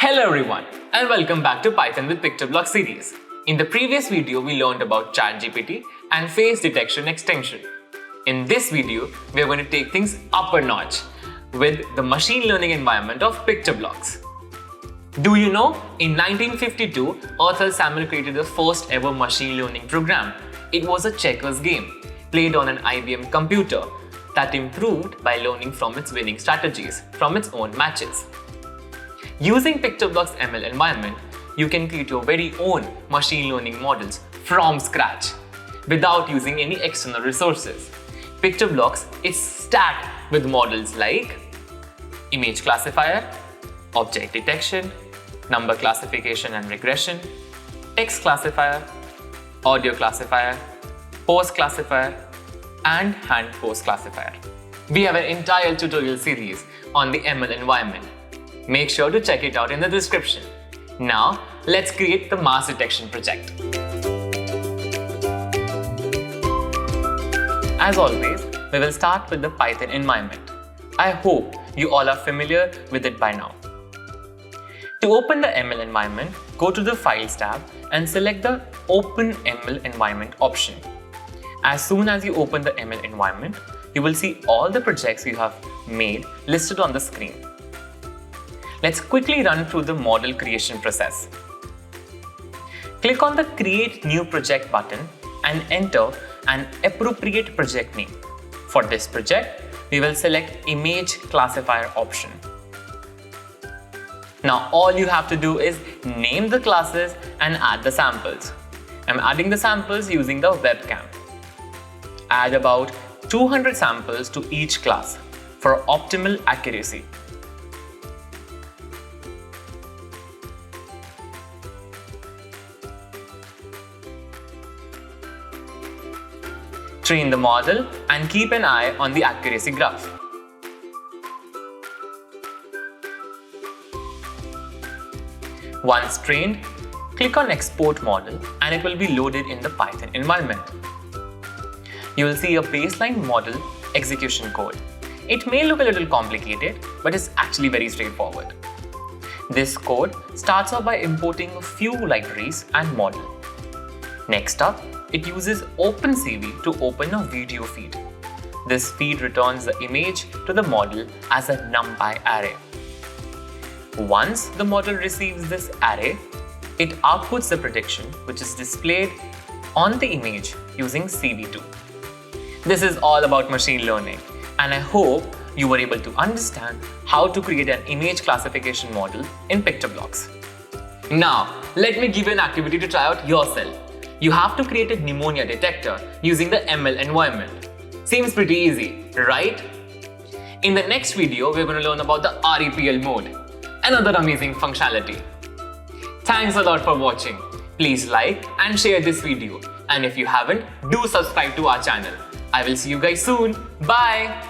Hello everyone and welcome back to Python with PictoBlox series. In the previous video, we learned about ChatGPT and face detection extension. In this video, we are going to take things up a notch with the machine learning environment of PictoBlox. Do you know, in 1952, Arthur Samuel created the first ever machine learning program. It was a checkers game played on an IBM computer that improved by learning from its winning strategies from its own matches. Using PictoBlox ML Environment, you can create your very own machine learning models from scratch without using any external resources. PictoBlox is stacked with models like Image Classifier, Object Detection, Number Classification and Regression, Text Classifier, Audio Classifier, Pose Classifier, and Hand Pose Classifier. We have an entire tutorial series on the ML environment. Make sure to check it out in the description. Now, let's create the mass detection project. As always, we will start with the Python environment. I hope you all are familiar with it by now. To open the ML environment, go to the Files tab and select the Open ML Environment option. As soon as you open the ML environment, you will see all the projects you have made listed on the screen. Let's quickly run through the model creation process. Click on the Create New Project button and enter an appropriate project name. For this project, we will select Image Classifier option. Now all you have to do is name the classes and add the samples. I'm adding the samples using the webcam. Add about 200 samples to each class for optimal accuracy. Train the model and keep an eye on the accuracy graph. Once trained, click on Export Model and it will be loaded in the Python environment. You will see a baseline model execution code. It may look a little complicated, but it's actually very straightforward. This code starts off by importing a few libraries and model. Next up, it uses OpenCV to open a video feed. This feed returns the image to the model as a NumPy array. Once the model receives this array, it outputs the prediction, which is displayed on the image using CV2. This is all about machine learning, and I hope you were able to understand how to create an image classification model in PictoBlox. Now, let me give you an activity to try out yourself. You have to create a pneumonia detector using the ML environment. Seems pretty easy, right? In the next video, we're going to learn about the REPL mode, another amazing functionality. Thanks a lot for watching. Please like and share this video. And if you haven't, do subscribe to our channel. I will see you guys soon. Bye!